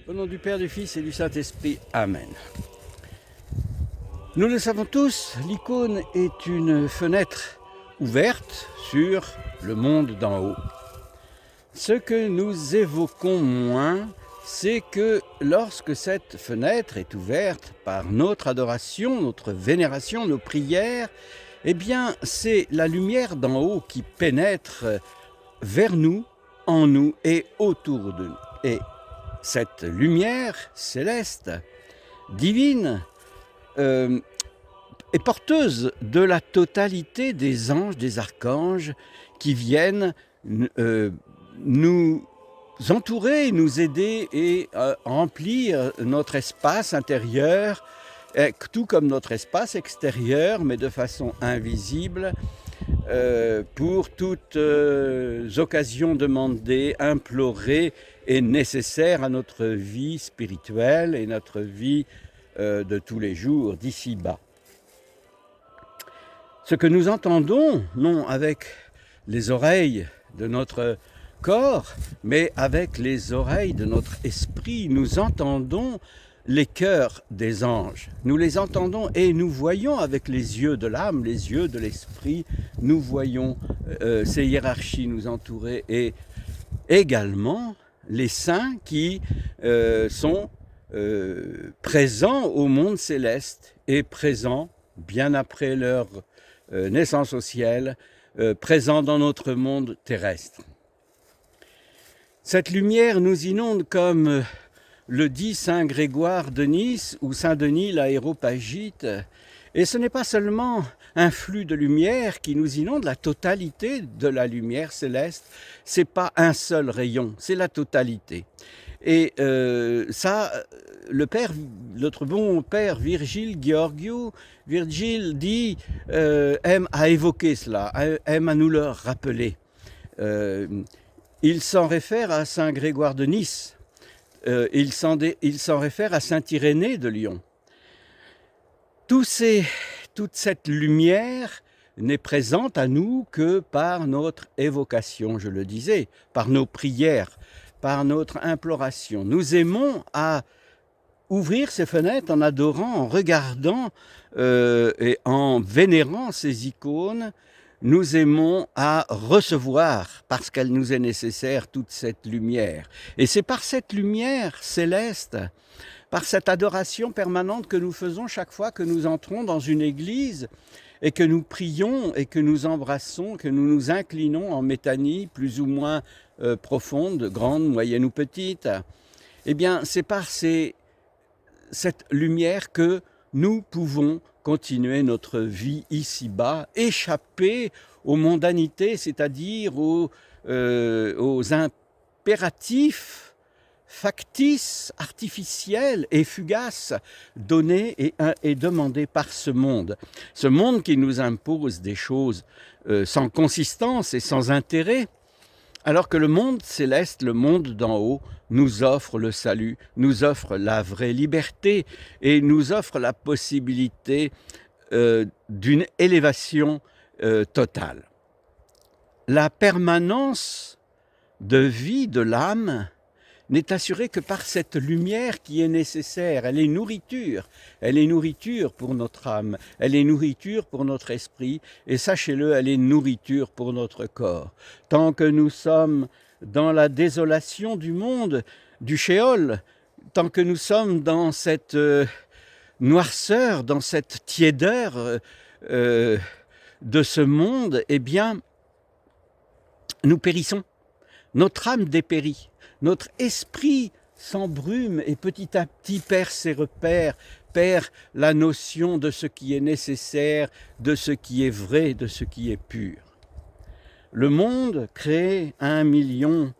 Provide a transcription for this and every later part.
Au nom du Père, du Fils et du Saint-Esprit. Amen. Nous le savons tous, l'icône est une fenêtre ouverte sur le monde d'en haut. Ce que nous évoquons moins, c'est que lorsque cette fenêtre est ouverte par notre adoration, notre vénération, nos prières, eh bien, c'est la lumière d'en haut qui pénètre vers nous, en nous et autour de nous. Et cette lumière céleste, divine, est porteuse de la totalité des anges, des archanges qui viennent nous entourer, nous aider et remplir notre espace intérieur, tout comme notre espace extérieur, mais de façon invisible, pour toutes occasions demandées, implorées et nécessaires à notre vie spirituelle et notre vie de tous les jours d'ici-bas. Ce que nous entendons, non avec les oreilles de notre corps, mais avec les oreilles de notre esprit, nous entendons les cœurs des anges. Nous les entendons et nous voyons avec les yeux de l'âme, les yeux de l'esprit, nous voyons ces hiérarchies nous entourer et également les saints qui sont présents au monde céleste et présents bien après leur naissance au ciel, présents dans notre monde terrestre. Cette lumière nous inonde comme le dit saint Grégoire de Nice ou saint Denis l'Aréopagite. Et ce n'est pas seulement un flux de lumière qui nous inonde, la totalité de la lumière céleste, c'est pas un seul rayon, c'est la totalité. Et ça, notre bon père Virgile Gheorghiu, Virgile dit, aime à évoquer cela, aime à nous le rappeler. Il s'en réfère à saint Grégoire de Nice, il s'en réfère à saint Irénée de Lyon. Toute cette lumière n'est présente à nous que par notre évocation, je le disais, par nos prières, par notre imploration. Nous aimons à ouvrir ces fenêtres en adorant, en regardant et en vénérant ces icônes. Nous aimons à recevoir, parce qu'elle nous est nécessaire, toute cette lumière. Et c'est par cette lumière céleste, par cette adoration permanente que nous faisons chaque fois que nous entrons dans une église et que nous prions et que nous embrassons, que nous nous inclinons en métanie plus ou moins profonde, grande, moyenne ou petite. Eh bien, c'est par cette lumière que nous pouvons continuer notre vie ici-bas, échapper aux mondanités, c'est-à-dire aux impératifs factices, artificiels et fugaces donnés et demandés par ce monde qui nous impose des choses sans consistance et sans intérêt, alors que le monde céleste, le monde d'en haut, nous offre le salut, nous offre la vraie liberté et nous offre la possibilité d'une élévation totale. La permanence de vie de l'âme n'est assurée que par cette lumière qui est nécessaire. Elle est nourriture pour notre âme, elle est nourriture pour notre esprit, et sachez-le, elle est nourriture pour notre corps. Tant que nous sommes dans la désolation du monde, du Sheol, tant que nous sommes dans cette noirceur, dans cette tiédeur de ce monde, eh bien, nous périssons. Notre âme dépérit. Notre esprit s'embrume et petit à petit perd ses repères, perd la notion de ce qui est nécessaire, de ce qui est vrai, de ce qui est pur. Le monde crée 1 million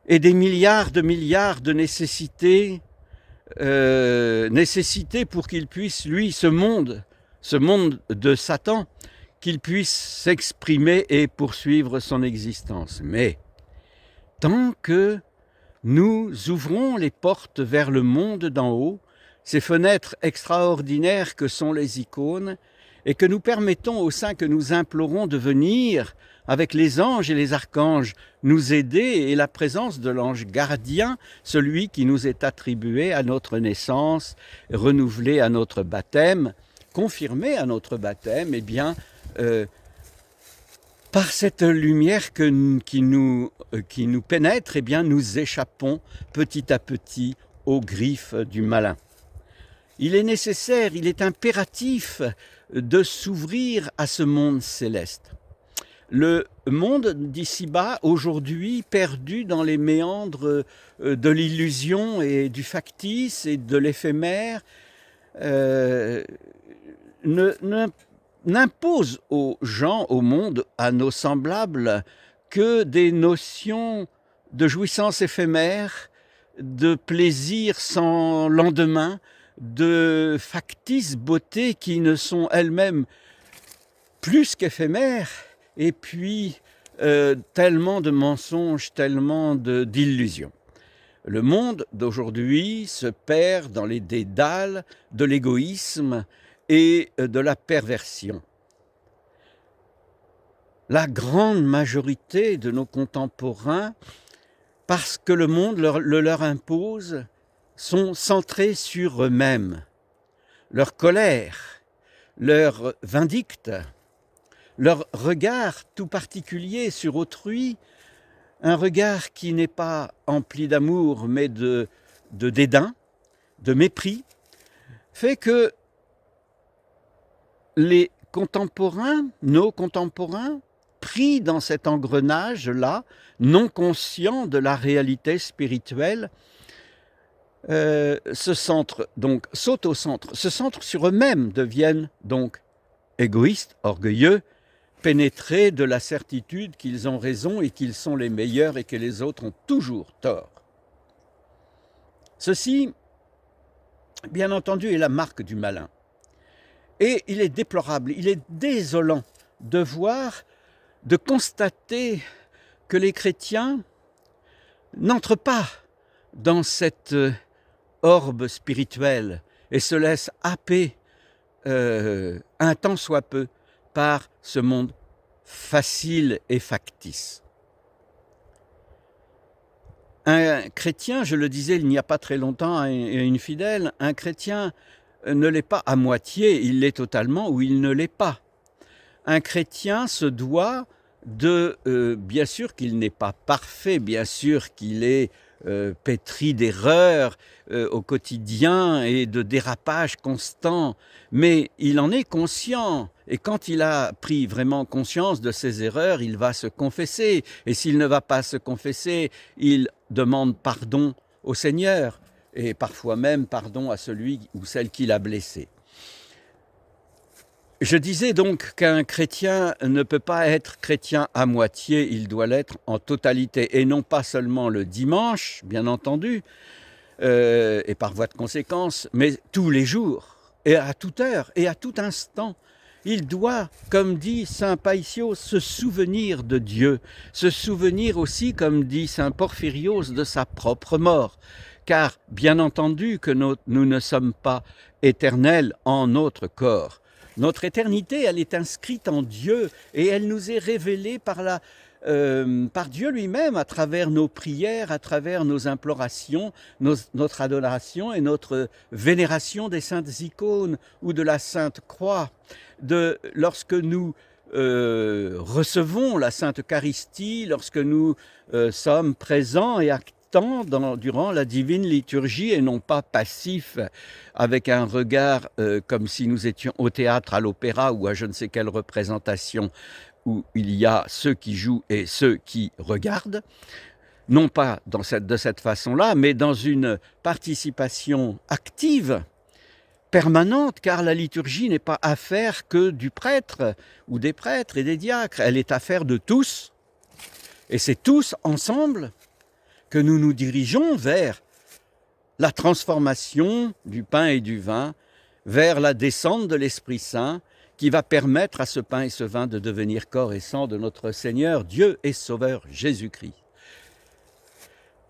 et des milliards de nécessités, pour qu'il puisse, lui, ce monde de Satan, qu'il puisse s'exprimer et poursuivre son existence. Mais tant que nous ouvrons les portes vers le monde d'en haut, ces fenêtres extraordinaires que sont les icônes, et que nous permettons aux saints que nous implorons de venir avec les anges et les archanges, nous aider et la présence de l'ange gardien, celui qui nous est attribué à notre naissance, renouvelé à notre baptême, confirmé à notre baptême, eh bien, par cette lumière qui nous pénètre, eh bien, nous échappons petit à petit aux griffes du malin. Il est nécessaire, il est impératif de s'ouvrir à ce monde céleste. Le monde d'ici-bas, aujourd'hui, perdu dans les méandres de l'illusion et du factice et de l'éphémère, n'impose aux gens, au monde, à nos semblables, que des notions de jouissance éphémère, de plaisir sans lendemain, de factices beautés qui ne sont elles-mêmes plus qu'éphémères, et puis tellement de mensonges, tellement d'illusions. Le monde d'aujourd'hui se perd dans les dédales de l'égoïsme et de la perversion. La grande majorité de nos contemporains, parce que le monde le leur impose, sont centrés sur eux-mêmes, leur colère, leur vindicte, leur regard tout particulier sur autrui, un regard qui n'est pas empli d'amour mais de dédain, de mépris, fait que les contemporains, nos contemporains, pris dans cet engrenage-là, non conscients de la réalité spirituelle, s'auto-centrent, se centrent sur eux-mêmes, deviennent donc égoïstes, orgueilleux, pénétrés de la certitude qu'ils ont raison et qu'ils sont les meilleurs et que les autres ont toujours tort. Ceci, bien entendu, est la marque du malin. Et il est déplorable, il est désolant de voir, de constater que les chrétiens n'entrent pas dans cette orbe spirituelle et se laissent happer un tant soit peu par ce monde facile et factice. Un chrétien, je le disais il n'y a pas très longtemps à une fidèle, un chrétien ne l'est pas à moitié, il l'est totalement ou il ne l'est pas. Un chrétien se doit de, bien sûr qu'il n'est pas parfait, bien sûr qu'il est pétri d'erreurs au quotidien et de dérapages constants, mais il en est conscient. Et quand il a pris vraiment conscience de ses erreurs, il va se confesser. Et s'il ne va pas se confesser, il demande pardon au Seigneur et parfois même pardon à celui ou celle qui l'a blessé. Je disais donc qu'un chrétien ne peut pas être chrétien à moitié, il doit l'être en totalité, et non pas seulement le dimanche, bien entendu, et par voie de conséquence, mais tous les jours, et à toute heure, et à tout instant. Il doit, comme dit saint Païsios, se souvenir de Dieu, se souvenir aussi, comme dit saint Porphyrios, de sa propre mort. Car, bien entendu, que nous ne sommes pas éternels en notre corps. Notre éternité, elle est inscrite en Dieu et elle nous est révélée par Dieu lui-même à travers nos prières, à travers nos implorations, notre adoration et notre vénération des saintes icônes ou de la Sainte Croix. Lorsque nous recevons la Sainte Eucharistie, lorsque nous sommes présents et actifs durant la divine liturgie et non pas passif avec un regard comme si nous étions au théâtre, à l'opéra ou à je ne sais quelle représentation où il y a ceux qui jouent et ceux qui regardent, non pas de cette façon-là, mais dans une participation active, permanente, car la liturgie n'est pas affaire que du prêtre ou des prêtres et des diacres, elle est affaire de tous, et c'est tous ensemble que nous nous dirigeons vers la transformation du pain et du vin, vers la descente de l'Esprit Saint, qui va permettre à ce pain et ce vin de devenir corps et sang de notre Seigneur, Dieu et Sauveur Jésus-Christ.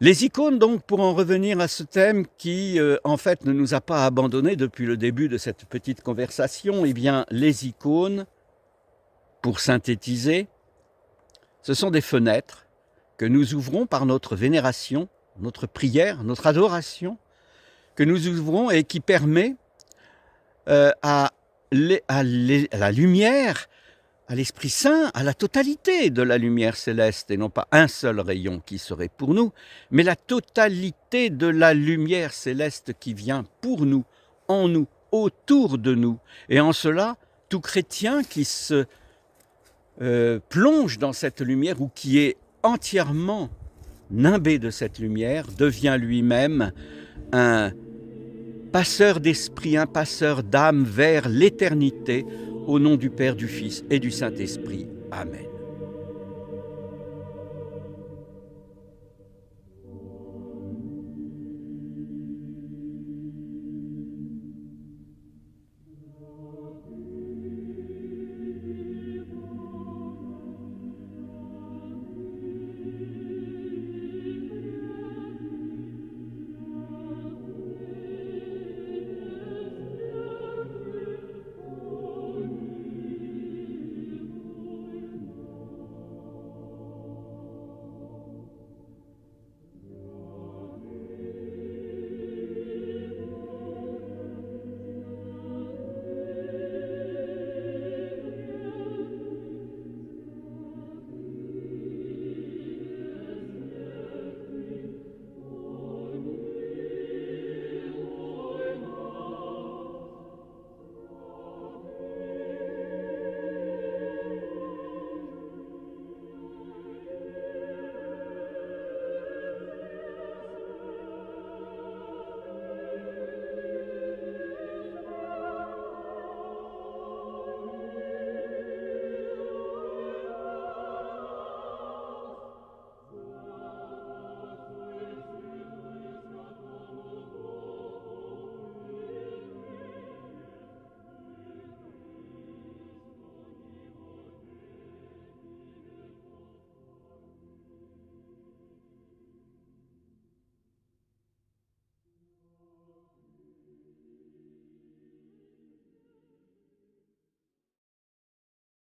Les icônes, donc, pour en revenir à ce thème qui, en fait, ne nous a pas abandonnés depuis le début de cette petite conversation, eh bien, les icônes, pour synthétiser, Ce sont des fenêtres que nous ouvrons par notre vénération, notre prière, notre adoration, que nous ouvrons et qui permet à la lumière, à l'Esprit Saint, à la totalité de la lumière céleste, et non pas un seul rayon qui serait pour nous, mais la totalité de la lumière céleste qui vient pour nous, en nous, autour de nous. Et en cela, tout chrétien qui se plonge dans cette lumière ou qui est entièrement nimbé de cette lumière devient lui-même un passeur d'esprit, un passeur d'âme vers l'éternité, au nom du Père, du Fils et du Saint-Esprit. Amen.